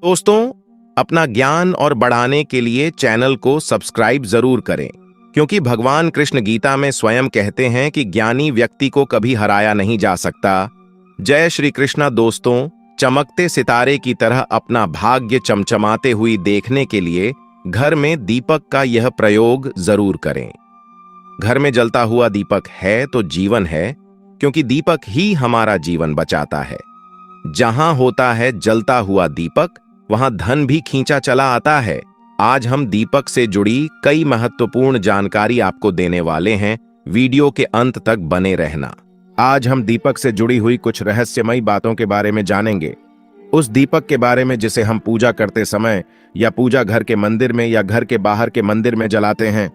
दोस्तों, अपना ज्ञान और बढ़ाने के लिए चैनल को सब्सक्राइब जरूर करें, क्योंकि भगवान कृष्ण गीता में स्वयं कहते हैं कि ज्ञानी व्यक्ति को कभी हराया नहीं जा सकता। जय श्री कृष्णा। दोस्तों, चमकते सितारे की तरह अपना भाग्य चमचमाते हुई देखने के लिए घर में दीपक का यह प्रयोग जरूर करें। घर में जलता हुआ दीपक है तो जीवन है, क्योंकि दीपक ही हमारा जीवन बचाता है। जहां होता है जलता हुआ दीपक, वहां धन भी खींचा चला आता है। आज हम दीपक से जुड़ी कई महत्वपूर्ण जानकारी आपको देने वाले हैं। वीडियो के अंत तक बने रहना। आज हम दीपक से जुड़ी हुई कुछ रहस्यमयी बातों के बारे में जानेंगे। उस दीपक के बारे में जिसे हम पूजा करते समय या पूजा घर के मंदिर में या घर के बाहर के मंदिर में जलाते हैं।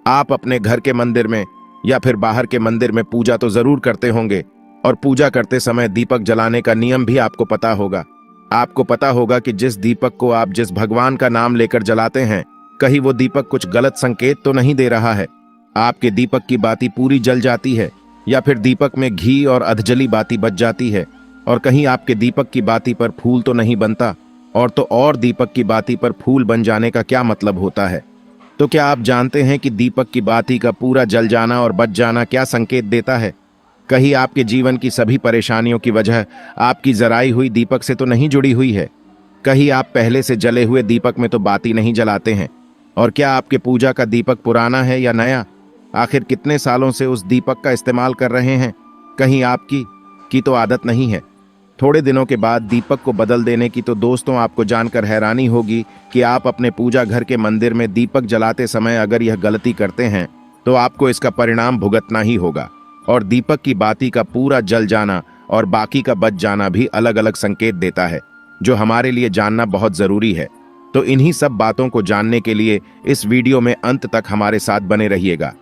आप अपने घर के मंदिर में या फिर बाहर के मंदिर में पूजा तो जरूर करते होंगे, और पूजा करते समय दीपक जलाने का नियम भी आपको पता होगा। आपको पता होगा कि जिस दीपक को आप जिस भगवान का नाम लेकर जलाते हैं, कहीं वो दीपक कुछ गलत संकेत तो नहीं दे रहा है। आपके दीपक की बाती पूरी जल जाती है, या फिर दीपक में घी और अधजली बाती बच जाती है, और कहीं आपके दीपक की बाती पर फूल तो नहीं बनता। और दीपक की बाती पर फूल बन जाने का क्या मतलब होता है? तो क्या आप जानते हैं कि दीपक की बाती का पूरा जल जाना और बच जाना क्या संकेत देता है? कहीं आपके जीवन की सभी परेशानियों की वजह आपकी जराई हुई दीपक से तो नहीं जुड़ी हुई है? कहीं आप पहले से जले हुए दीपक में तो बाती नहीं जलाते हैं? और क्या आपके पूजा का दीपक पुराना है या नया? आखिर कितने सालों से उस दीपक का इस्तेमाल कर रहे हैं? कहीं आपकी तो आदत नहीं है। थोड़े दिनों के बाद दीपक को बदल देने की तो दोस्तों आपको जानकर हैरानी होगी कि आप अपने पूजा घर के मंदिर में दीपक जलाते समय अगर यह गलती करते हैं तो आपको इसका परिणाम भुगतना ही होगा। और दीपक की बाती का पूरा जल जाना और बाकी का बच जाना भी अलग अलग संकेत देता है, जो हमारे लिए जानना बहुत जरूरी है। तो इन्हीं सब बातों को जानने के लिए इस वीडियो में अंत तक हमारे साथ बने रहिएगा।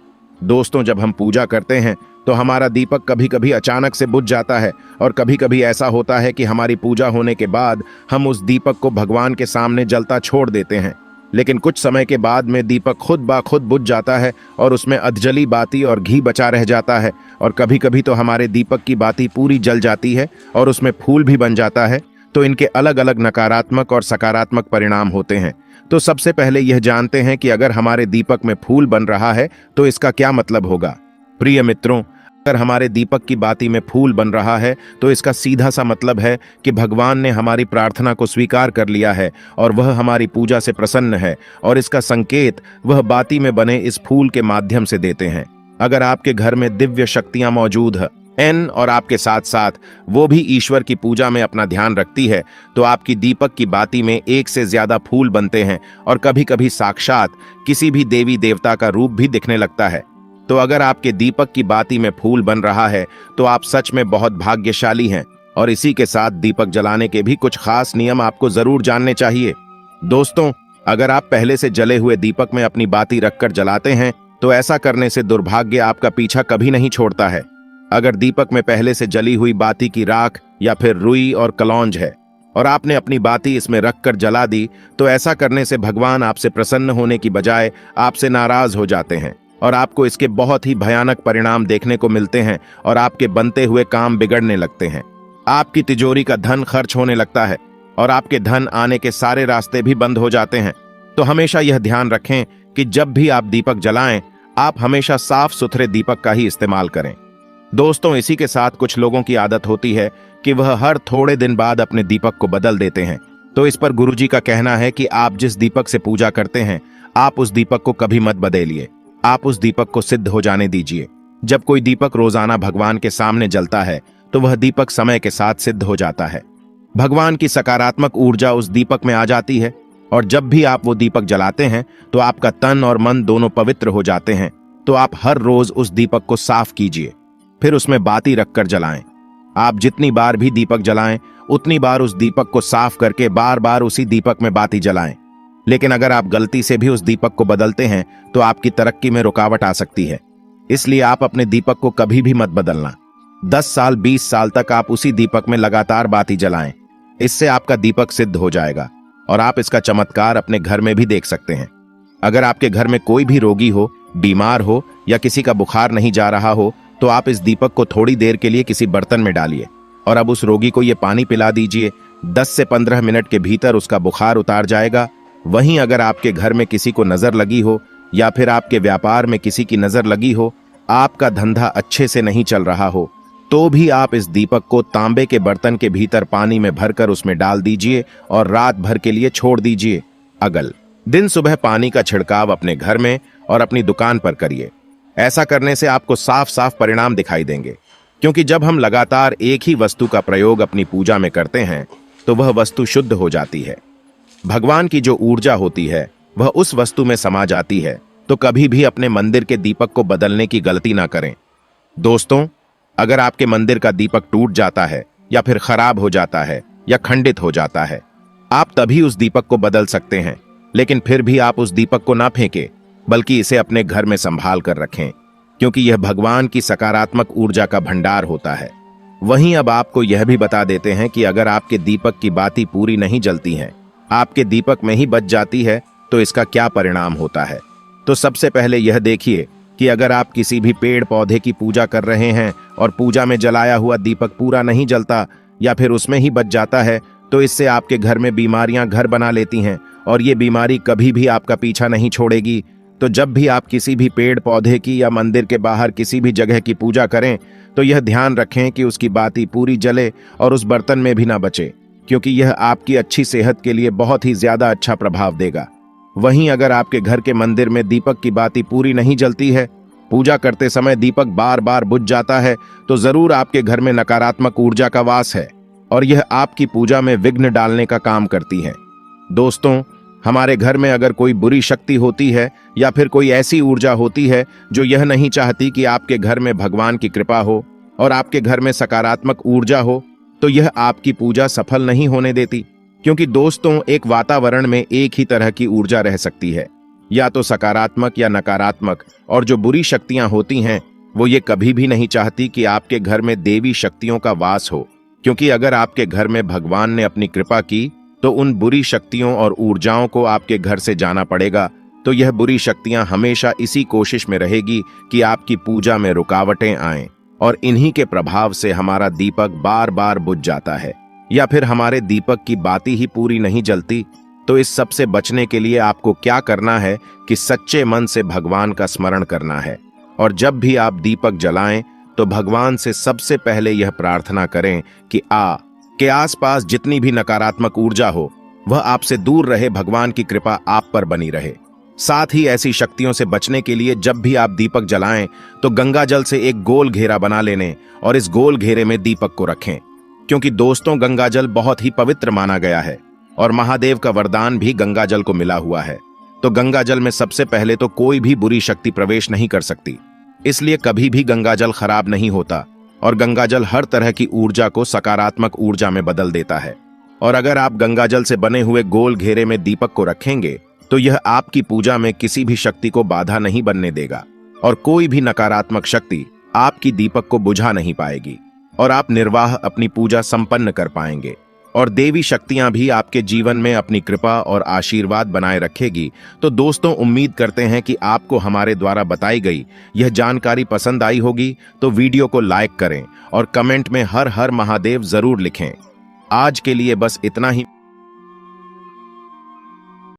दोस्तों, जब हम पूजा करते हैं तो हमारा दीपक कभी कभी अचानक से बुझ जाता है, और कभी कभी ऐसा होता है कि हमारी पूजा होने के बाद हम उस दीपक को भगवान के सामने जलता छोड़ देते हैं। लेकिन कुछ समय के बाद में दीपक खुद ब खुद बुझ जाता है और उसमें अधजली बाती और घी बचा रह जाता है। और कभी कभी तो हमारे दीपक की बाती पूरी जल जाती है और उसमें फूल भी बन जाता है। तो इनके अलग अलग नकारात्मक और सकारात्मक परिणाम होते हैं। तो सबसे पहले यह जानते हैं कि अगर हमारे दीपक में फूल बन रहा है तो इसका क्या मतलब होगा। प्रिय मित्रों, अगर हमारे दीपक की बाती में फूल बन रहा है तो इसका सीधा सा मतलब है कि भगवान ने हमारी प्रार्थना को स्वीकार कर लिया है और वह हमारी पूजा से प्रसन्न है, और इसका संकेत वह बाती में बने इस फूल के माध्यम से देते हैं। अगर आपके घर में दिव्य शक्तियां मौजूद हैं और आपके साथ साथ वो भी ईश्वर की पूजा में अपना ध्यान रखती है, तो आपकी दीपक की बाती में एक से ज्यादा फूल बनते हैं, और कभी कभी साक्षात किसी भी देवी देवता का रूप भी दिखने लगता है। तो अगर आपके दीपक की बाती में फूल बन रहा है तो आप सच में बहुत भाग्यशाली हैं। और इसी के साथ दीपक जलाने के भी कुछ खास नियम आपको जरूर जानने चाहिए। दोस्तों, अगर आप पहले से जले हुए दीपक में अपनी बाती रखकर जलाते हैं तो ऐसा करने से दुर्भाग्य आपका पीछा कभी नहीं छोड़ता है। अगर दीपक में पहले से जली हुई बाती की राख या फिर रुई और कलौंज है और आपने अपनी बाती इसमें रखकर जला दी, तो ऐसा करने से भगवान आपसे प्रसन्न होने की बजाय आपसे नाराज हो जाते हैं, और आपको इसके बहुत ही भयानक परिणाम देखने को मिलते हैं, और आपके बनते हुए काम बिगड़ने लगते हैं। आपकी तिजोरी का धन खर्च होने लगता है, और आपके धन आने के सारे रास्ते भी बंद हो जाते हैं। तो हमेशा यह ध्यान रखें कि जब भी आप दीपक जलाएं, आप हमेशा साफ सुथरे दीपक का ही इस्तेमाल करें। दोस्तों, इसी के साथ कुछ लोगों की आदत होती है कि वह हर थोड़े दिन बाद अपने दीपक को बदल देते हैं। तो इस पर गुरुजी का कहना है कि आप जिस दीपक से पूजा करते हैं, आप उस दीपक को कभी मत बदलिए। आप उस दीपक को सिद्ध हो जाने दीजिए। जब कोई दीपक रोजाना भगवान के सामने जलता है तो वह दीपक समय के साथ सिद्ध हो जाता है। भगवान की सकारात्मक ऊर्जा उस दीपक में आ जाती है, और जब भी आप वो दीपक जलाते हैं तो आपका तन और मन दोनों पवित्र हो जाते हैं। तो आप हर रोज उस दीपक को साफ कीजिए, फिर उसमें बाती रखकर जलाएं। आप जितनी बार भी दीपक जलाएं, उतनी बार उस दीपक को साफ करके बार बार उसी दीपक में बाती जलाएं। लेकिन अगर आप गलती से भी उस दीपक को बदलते हैं तो आपकी तरक्की में रुकावट आ सकती है। इसलिए आप अपने दीपक को कभी भी मत बदलना। 10 साल 20 साल तक आप उसी दीपक में लगातार बाती जलाएं। इससे आपका दीपक सिद्ध हो जाएगा, और आप इसका चमत्कार अपने घर में भी देख सकते हैं। अगर आपके घर में कोई भी रोगी हो, बीमार हो, या किसी का बुखार नहीं जा रहा हो, तो आप इस दीपक को थोड़ी देर के लिए किसी बर्तन में डालिए, और अब उस रोगी को ये पानी पिला दीजिए 10 से 15 मिनट के भीतर उसका बुखार उतार जाएगा। वहीं अगर आपके घर में किसी को नजर लगी हो या फिर आपके व्यापार में किसी की नजर लगी हो, आपका धंधा अच्छे से नहीं चल रहा हो, तो भी आप इस दीपक को तांबे के बर्तन के भीतर पानी में भरकर उसमें डाल दीजिए और रात भर के लिए छोड़ दीजिए। अगल दिन सुबह पानी का छिड़काव अपने घर में और अपनी दुकान पर करिए। ऐसा करने से आपको साफ साफ परिणाम दिखाई देंगे, क्योंकि जब हम लगातार एक ही वस्तु का प्रयोग अपनी पूजा में करते हैं तो वह वस्तु शुद्ध हो जाती है। भगवान की जो ऊर्जा होती है वह उस वस्तु में समा जाती है। तो कभी भी अपने मंदिर के दीपक को बदलने की गलती ना करें। दोस्तों, अगर आपके मंदिर का दीपक टूट जाता है या फिर खराब हो जाता है या खंडित हो जाता है, आप तभी उस दीपक को बदल सकते हैं। लेकिन फिर भी आप उस दीपक को ना फेंकें, बल्कि इसे अपने घर में संभाल कर रखें, क्योंकि यह भगवान की सकारात्मक ऊर्जा का भंडार होता है। वहीं अब आपको यह भी बता देते हैं कि अगर आपके दीपक की बाती पूरी नहीं जलती हैं, आपके दीपक में ही बच जाती है, तो इसका क्या परिणाम होता है। तो सबसे पहले यह देखिए कि अगर आप किसी भी पेड़ पौधे की पूजा कर रहे हैं और पूजा में जलाया हुआ दीपक पूरा नहीं जलता या फिर उसमें ही बच जाता है, तो इससे आपके घर में बीमारियां घर बना लेती हैं और ये बीमारी कभी भी आपका पीछा नहीं छोड़ेगी। तो जब भी आप किसी भी पेड़ पौधे की या मंदिर के बाहर किसी भी जगह की पूजा करें, तो यह ध्यान रखें कि उसकी बाती पूरी जले और उस बर्तन में भी ना बचे, क्योंकि यह आपकी अच्छी सेहत के लिए बहुत ही ज्यादा अच्छा प्रभाव देगा। वहीं अगर आपके घर के मंदिर में दीपक की बाती पूरी नहीं जलती है, पूजा करते समय दीपक बार बार बुझ जाता है, तो जरूर आपके घर में नकारात्मक ऊर्जा का वास है और यह आपकी पूजा में विघ्न डालने का काम करती है। दोस्तों, हमारे घर में अगर कोई बुरी शक्ति होती है या फिर कोई ऐसी ऊर्जा होती है जो यह नहीं चाहती कि आपके घर में भगवान की कृपा हो और आपके घर में सकारात्मक ऊर्जा हो, तो यह आपकी पूजा सफल नहीं होने देती। क्योंकि दोस्तों, एक वातावरण में एक ही तरह की ऊर्जा रह सकती है, या तो सकारात्मक या नकारात्मक, और जो बुरी शक्तियां होती हैं वो ये कभी भी नहीं चाहती कि आपके घर में देवी शक्तियों का वास हो। क्योंकि अगर आपके घर में भगवान ने अपनी कृपा की, तो उन बुरी शक्तियों और ऊर्जाओं को आपके घर से जाना पड़ेगा। तो यह बुरी शक्तियां हमेशा इसी कोशिश में रहेगी कि आपकी पूजा में रुकावटें आएं, और इन्हीं के प्रभाव से हमारा दीपक बार बार बुझ जाता है या फिर हमारे दीपक की बाती ही पूरी नहीं जलती। तो इस सब से बचने के लिए आपको क्या करना है कि सच्चे मन से भगवान का स्मरण करना है, और जब भी आप दीपक जलाएं तो भगवान से सबसे पहले यह प्रार्थना करें कि के आसपास जितनी भी नकारात्मक ऊर्जा हो वह आपसे दूर रहे, भगवान की कृपा आप पर बनी रहे। साथ ही ऐसी शक्तियों से बचने के लिए जब भी आप दीपक जलाएं तो गंगा जल से एक गोल घेरा बना लेने और इस गोल घेरे में दीपक को रखें, क्योंकि दोस्तों, गंगा जल बहुत ही पवित्र माना गया है और महादेव का वरदान भी गंगा जल को मिला हुआ है। तो गंगा जल में सबसे पहले तो कोई भी बुरी शक्ति प्रवेश नहीं कर सकती, इसलिए कभी भी गंगा जल खराब नहीं होता और गंगा जल हर तरह की ऊर्जा को सकारात्मक ऊर्जा में बदल देता है। और अगर आप गंगा जल से बने हुए गोल घेरे में दीपक को रखेंगे तो यह आपकी पूजा में किसी भी शक्ति को बाधा नहीं बनने देगा और कोई भी नकारात्मक शक्ति आपकी दीपक को बुझा नहीं पाएगी और आप निर्वाह अपनी पूजा संपन्न कर पाएंगे और देवी शक्तियां भी आपके जीवन में अपनी कृपा और आशीर्वाद बनाए रखेगी। तो दोस्तों, उम्मीद करते हैं कि आपको हमारे द्वारा बताई गई यह जानकारी पसंद आई होगी। तो वीडियो को लाइक करें और कमेंट में हर हर महादेव जरूर लिखें। आज के लिए बस इतना ही।